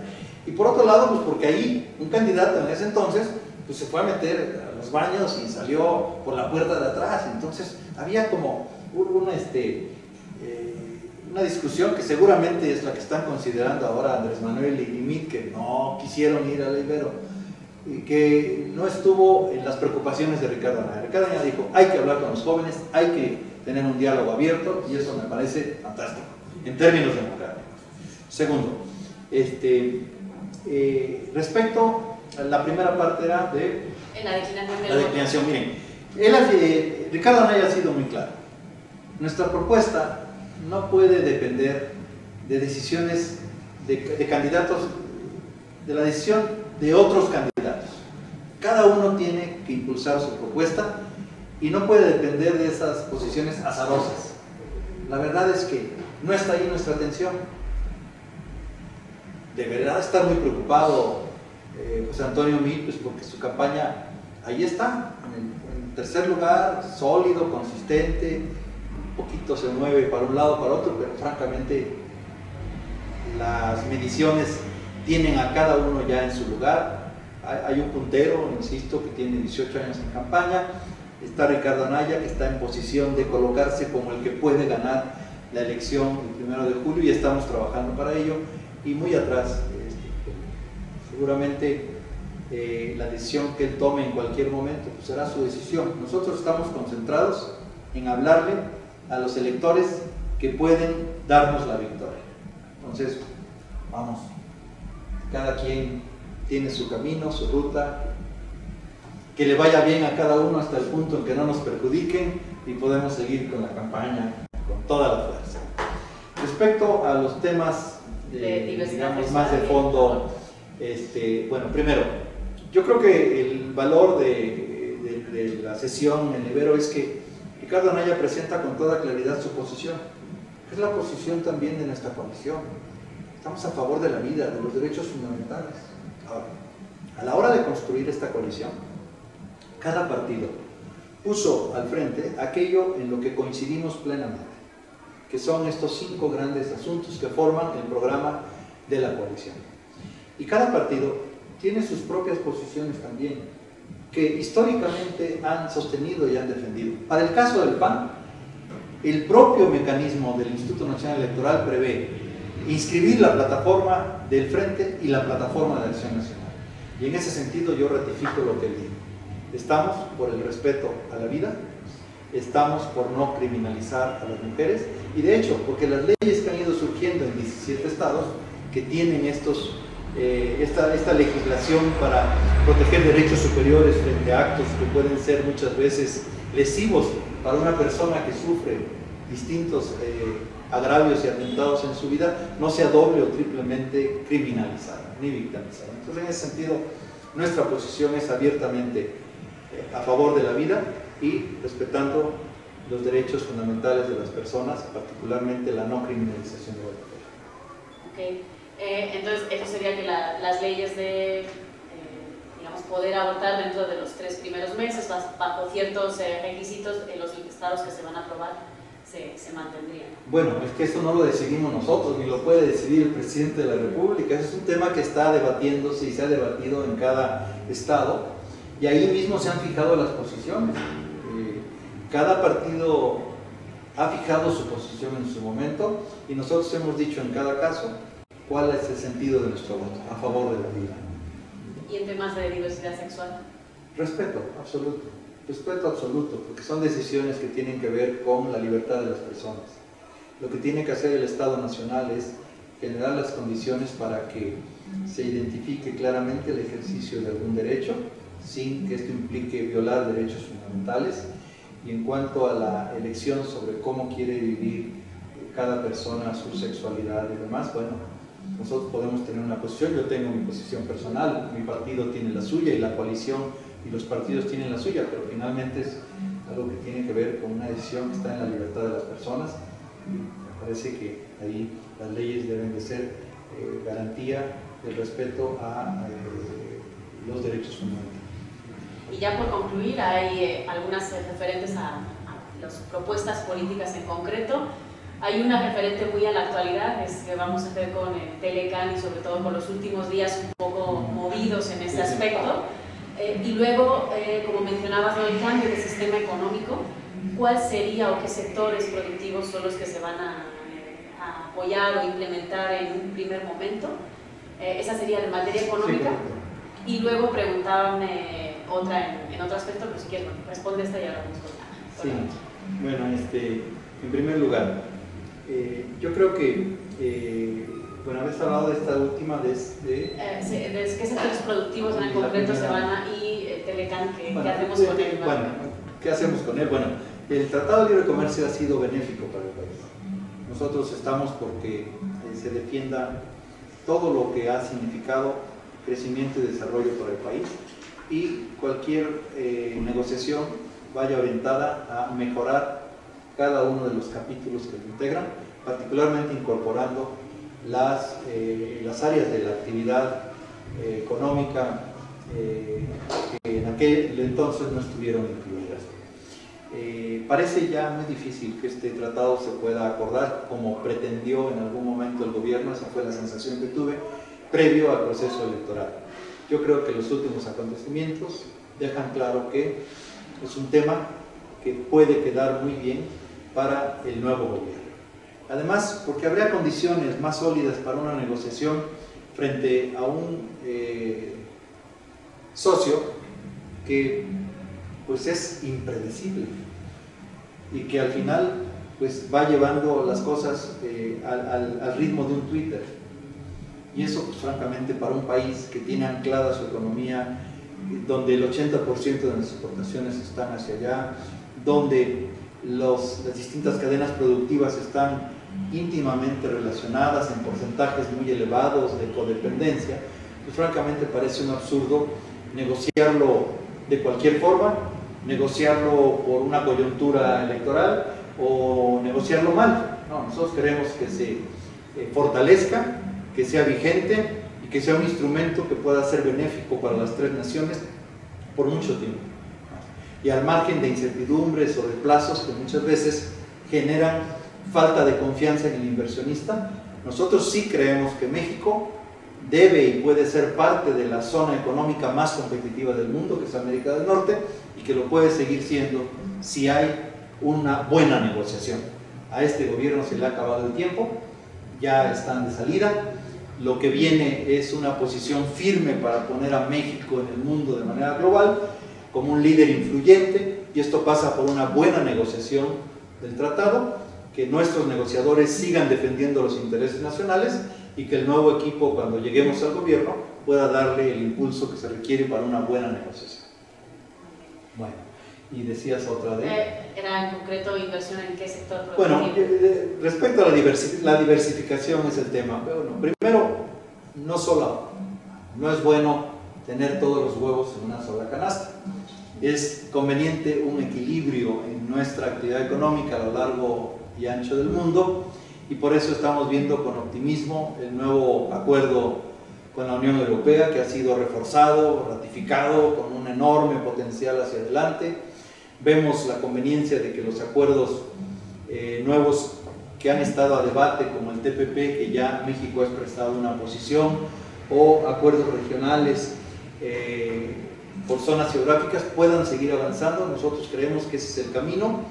Y por otro lado, pues porque ahí un candidato en ese entonces pues se fue a meter a los baños y salió por la puerta de atrás. Entonces había como una discusión que seguramente es la que están considerando ahora Andrés Manuel y Mitt, que no quisieron ir al Ibero y que no estuvo en las preocupaciones de Ricardo Anaya. Ricardo Anaya dijo, hay que hablar con los jóvenes, hay que tener un diálogo abierto, y eso me parece fantástico en términos democráticos. Segundo, respecto a la primera parte era de la declinación. Miren, Ricardo Anaya ha sido muy claro. Nuestra propuesta no puede depender de decisiones de candidatos, de la decisión de otros candidatos. Cada uno tiene que impulsar su propuesta y no puede depender de esas posiciones azarosas. La verdad es que no está ahí nuestra atención. Deberá estar muy preocupado José Antonio Mitt, pues porque su campaña ahí está, en tercer lugar, sólido, consistente, un poquito se mueve para un lado, para otro, pero francamente las mediciones tienen a cada uno ya en su lugar. Hay un puntero, insisto, que tiene 18 años en campaña, está Ricardo Anaya, que está en posición de colocarse como el que puede ganar la elección el 1 de julio, y estamos trabajando para ello, y muy atrás, seguramente la decisión que él tome en cualquier momento pues será su decisión. Nosotros estamos concentrados en hablarle a los electores que pueden darnos la victoria. Entonces, vamos, cada quien tiene su camino, su ruta, que le vaya bien a cada uno hasta el punto en que no nos perjudiquen y podemos seguir con la campaña con toda la fuerza. Respecto a los temas digamos, más de fondo, bueno, primero, yo creo que el valor de la sesión en Ibero es que Ricardo Anaya presenta con toda claridad su posición. Es la posición también de nuestra coalición. Estamos a favor de la vida, de los derechos fundamentales. Ahora, a la hora de construir esta coalición, cada partido puso al frente aquello en lo que coincidimos plenamente, que son estos 5 grandes asuntos que forman el programa de la coalición. Y cada partido tiene sus propias posiciones también, que históricamente han sostenido y han defendido. Para el caso del PAN, el propio mecanismo del Instituto Nacional Electoral prevé inscribir la plataforma del Frente y la plataforma de Acción Nacional. Y en ese sentido yo ratifico lo que él dijo. Estamos por el respeto a la vida, estamos por no criminalizar a las mujeres, y de hecho, porque las leyes que han ido surgiendo en 17 estados que tienen esta legislación para proteger derechos superiores frente a actos que pueden ser muchas veces lesivos para una persona que sufre distintos agravios y atentados en su vida, no sea doble o triplemente criminalizada. ni victimizado. Entonces, en ese sentido, nuestra posición es abiertamente a favor de la vida y respetando los derechos fundamentales de las personas, particularmente la no criminalización del aborto. Okay. Entonces, eso sería que las leyes de digamos, poder abortar dentro de los 3 primeros meses, bajo ciertos requisitos, los estados que se van a aprobar se mantendrían. Bueno, es que eso no lo decidimos nosotros, ni lo puede decidir el presidente de la República. Ese es un tema que está debatiéndose y se ha debatido en cada estado, y ahí mismo se han fijado las posiciones. Cada partido ha fijado su posición en su momento, y nosotros hemos dicho en cada caso cuál es el sentido de nuestro voto, a favor de la vida. ¿Y en temas de diversidad sexual? Respeto absoluto, porque son decisiones que tienen que ver con la libertad de las personas. Lo que tiene que hacer el Estado Nacional es generar las condiciones para que se identifique claramente el ejercicio de algún derecho, sin que esto implique violar derechos fundamentales. Y en cuanto a la elección sobre cómo quiere vivir cada persona, su sexualidad y demás, bueno, nosotros podemos tener una posición. Yo tengo mi posición personal, mi partido tiene la suya, y la coalición y los partidos tienen la suya, pero finalmente es algo que tiene que ver con una decisión que está en la libertad de las personas, y me parece que ahí las leyes deben de ser garantía del respeto a los derechos fundamentales. Y ya por concluir, hay algunas referentes a las propuestas políticas en concreto. Hay una referente muy a la actualidad, es que vamos a hacer con el Telecan, y sobre todo con los últimos días un poco movidos en este aspecto. Y luego, como mencionabas, ¿no?, el cambio de sistema económico. ¿Cuál sería o qué sectores productivos son los que se van a apoyar o implementar en un primer momento? Esa sería de materia económica. Y luego preguntaban otra en otro aspecto, pero si quieres, bueno, responde esta y ahora vamos con la. Sí, bueno, en primer lugar, yo creo que bueno, habéis hablado de esta última ¿qué sectores productivos en concreto se van a, y Telecan, ¿qué hacemos con él? Bueno, ¿qué hacemos con él? Bueno, el Tratado de Libre Comercio ha sido benéfico para el país. Nosotros estamos porque se defienda todo lo que ha significado crecimiento y desarrollo para el país, y cualquier negociación vaya orientada a mejorar cada uno de los capítulos que lo integran, particularmente incorporando las áreas de la actividad económica que en aquel entonces no estuvieron incluidas. Parece ya muy difícil que este tratado se pueda acordar como pretendió en algún momento el gobierno. Esa fue la sensación que tuve previo al proceso electoral. Yo creo que los últimos acontecimientos dejan claro que es un tema que puede quedar muy bien para el nuevo gobierno. Además, porque habría condiciones más sólidas para una negociación frente a un socio que pues es impredecible y que al final pues va llevando las cosas al ritmo de un Twitter. Y eso, pues, francamente, para un país que tiene anclada su economía, donde el 80% de las exportaciones están hacia allá, donde las distintas cadenas productivas están íntimamente relacionadas en porcentajes muy elevados de codependencia, pues francamente parece un absurdo negociarlo de cualquier forma, negociarlo por una coyuntura electoral o negociarlo mal. No, nosotros queremos que se fortalezca, que sea vigente y que sea un instrumento que pueda ser benéfico para las 3 naciones por mucho tiempo. Y al margen de incertidumbres o de plazos que muchas veces generan falta de confianza en el inversionista, nosotros sí creemos que México debe y puede ser parte de la zona económica más competitiva del mundo, que es América del Norte, y que lo puede seguir siendo si hay una buena negociación. A este gobierno se le ha acabado el tiempo, ya están de salida. Lo que viene es una posición firme para poner a México en el mundo de manera global como un líder influyente, y esto pasa por una buena negociación del tratado, que nuestros negociadores sigan defendiendo los intereses nacionales y que el nuevo equipo, cuando lleguemos al gobierno, pueda darle el impulso que se requiere para una buena negociación. Bueno, y decías otra de... Era en concreto inversión en qué sector productivo. Bueno, respecto a la diversificación es el tema. Bueno, primero, no solo No es bueno tener todos los huevos en una sola canasta. Es conveniente un equilibrio en nuestra actividad económica a lo largo y ancho del mundo, y por eso estamos viendo con optimismo el nuevo acuerdo con la Unión Europea, que ha sido reforzado, ratificado con un enorme potencial hacia adelante. Vemos la conveniencia de que los acuerdos nuevos que han estado a debate, como el TPP, que ya México ha expresado una posición, o acuerdos regionales por zonas geográficas, puedan seguir avanzando. Nosotros creemos que ese es el camino,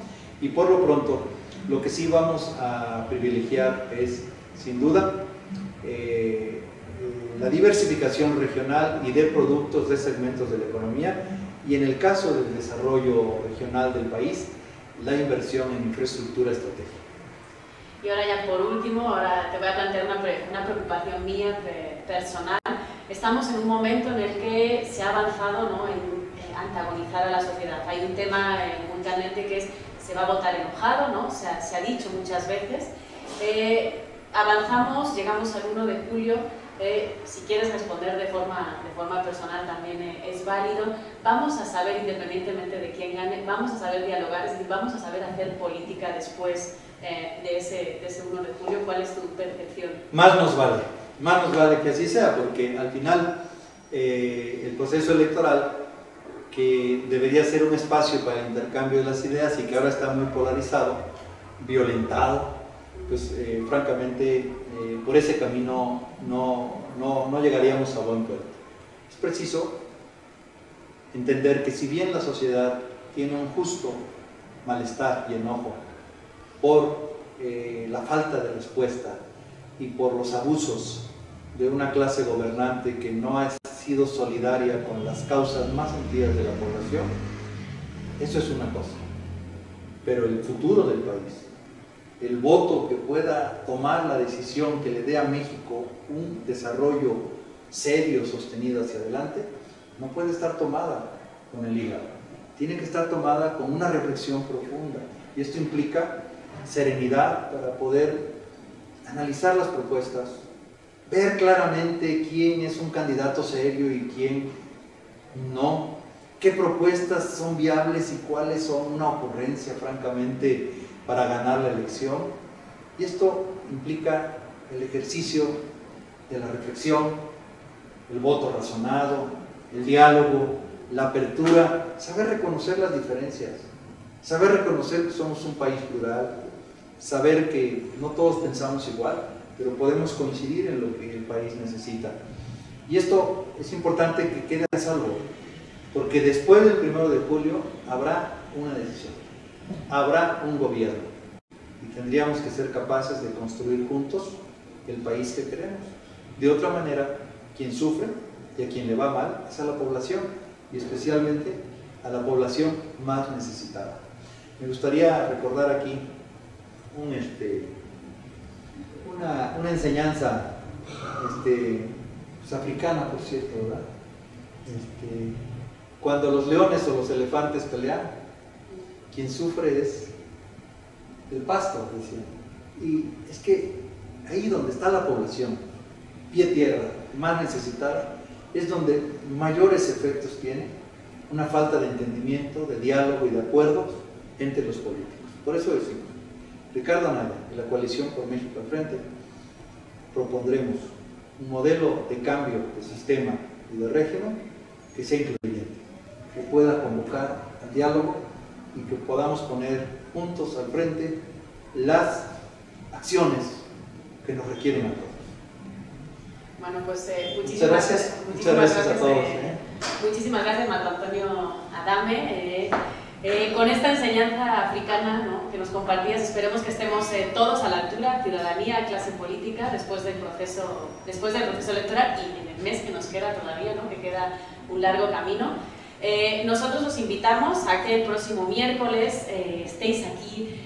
y por lo pronto lo que sí vamos a privilegiar es, sin duda, la diversificación regional y de productos de segmentos de la economía, y en el caso del desarrollo regional del país, la inversión en infraestructura estratégica. Y ahora ya por último, ahora te voy a plantear una preocupación mía personal. Estamos en un momento en el que se ha avanzado, ¿no?, en antagonizar a la sociedad. Hay un tema muy candente que es: se va a votar enojado, ¿no? Se ha dicho muchas veces. Avanzamos, llegamos al 1 de julio. Si quieres responder de forma personal también es válido. Vamos a saber, independientemente de quién gane, vamos a saber dialogar, es decir, vamos a saber hacer política después de ese 1 de julio. ¿Cuál es tu percepción? Más nos vale que así sea, porque al final el proceso electoral, que debería ser un espacio para el intercambio de las ideas y que ahora está muy polarizado, violentado, pues francamente por ese camino no llegaríamos a buen puerto. Es preciso entender que si bien la sociedad tiene un justo malestar y enojo por la falta de respuesta y por los abusos de una clase gobernante que no ha sido solidaria con las causas más sentidas de la población, eso es una cosa. Pero el futuro del país, el voto que pueda tomar la decisión que le dé a México un desarrollo serio, sostenido hacia adelante, no puede estar tomada con el hígado. Tiene que estar tomada con una reflexión profunda. Y esto implica serenidad para poder analizar las propuestas, ver claramente quién es un candidato serio y quién no, qué propuestas son viables y cuáles son una ocurrencia, francamente, para ganar la elección. Y esto implica el ejercicio de la reflexión, el voto razonado, el diálogo, la apertura, saber reconocer las diferencias, saber reconocer que somos un país plural, saber que no todos pensamos igual, pero podemos coincidir en lo que el país necesita. Y esto es importante que quede a salvo, porque después del 1 de julio habrá una decisión, habrá un gobierno, y tendríamos que ser capaces de construir juntos el país que queremos. De otra manera, quien sufre y a quien le va mal es a la población, y especialmente a la población más necesitada. Me gustaría recordar aquí una enseñanza pues africana, por cierto, ¿verdad? Cuando los leones o los elefantes pelean, quien sufre es el pasto, decían. Y es que ahí donde está la población, pie tierra, más necesitada, es donde mayores efectos tiene una falta de entendimiento, de diálogo y de acuerdo entre los políticos. Por eso decimos, Ricardo Anaya y la Coalición por México al Frente propondremos un modelo de cambio de sistema y de régimen que sea incluyente, que pueda convocar al diálogo y que podamos poner juntos al frente las acciones que nos requieren a todos. Bueno, pues muchas gracias a todos. Muchísimas gracias, Marco Antonio Adame. Con esta enseñanza africana, ¿no?, que nos compartías, esperemos que estemos todos a la altura, ciudadanía, clase política, después del proceso electoral y en el mes que nos queda todavía, ¿no?, que queda un largo camino. Nosotros os invitamos a que el próximo miércoles estéis aquí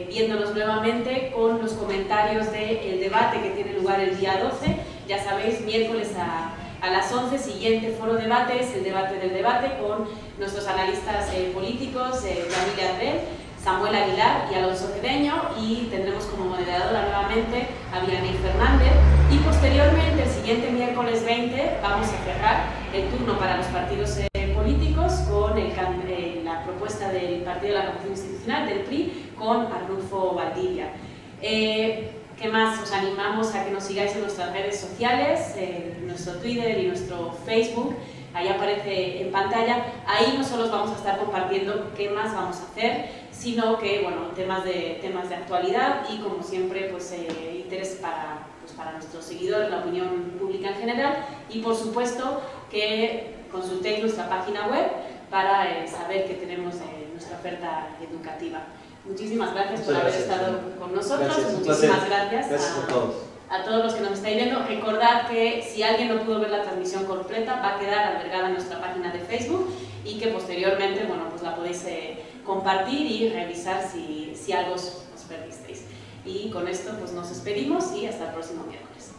viéndonos nuevamente con los comentarios del debate que tiene lugar el día 12. Ya sabéis, miércoles a las 11, siguiente foro debate, es el debate del debate con nuestros analistas políticos, Yamile Andrés, Samuel Aguilar y Alonso Cedeño, y tendremos como moderadora nuevamente a Vianney Fernández, y posteriormente el siguiente miércoles 20 vamos a cerrar el turno para los partidos políticos con la propuesta del Partido de la Renovación Institucional, del PRI, con Arnulfo Valdivia. ¿Qué más? Os animamos a que nos sigáis en nuestras redes sociales, nuestro Twitter y nuestro Facebook. Ahí aparece en pantalla. Ahí no solo os vamos a estar compartiendo qué más vamos a hacer, sino que, bueno, temas de actualidad y, como siempre, pues interés para nuestros seguidores, la opinión pública en general, y por supuesto que consultéis nuestra página web para saber que tenemos nuestra oferta educativa. Muchísimas gracias por haber estado con nosotros. Muchísimas gracias a todos los que nos estáis viendo. Recordad que si alguien no pudo ver la transmisión completa, va a quedar albergada en nuestra página de Facebook, y que posteriormente, bueno, pues la podéis compartir y revisar si algo os perdisteis. Y con esto pues nos despedimos y hasta el próximo miércoles.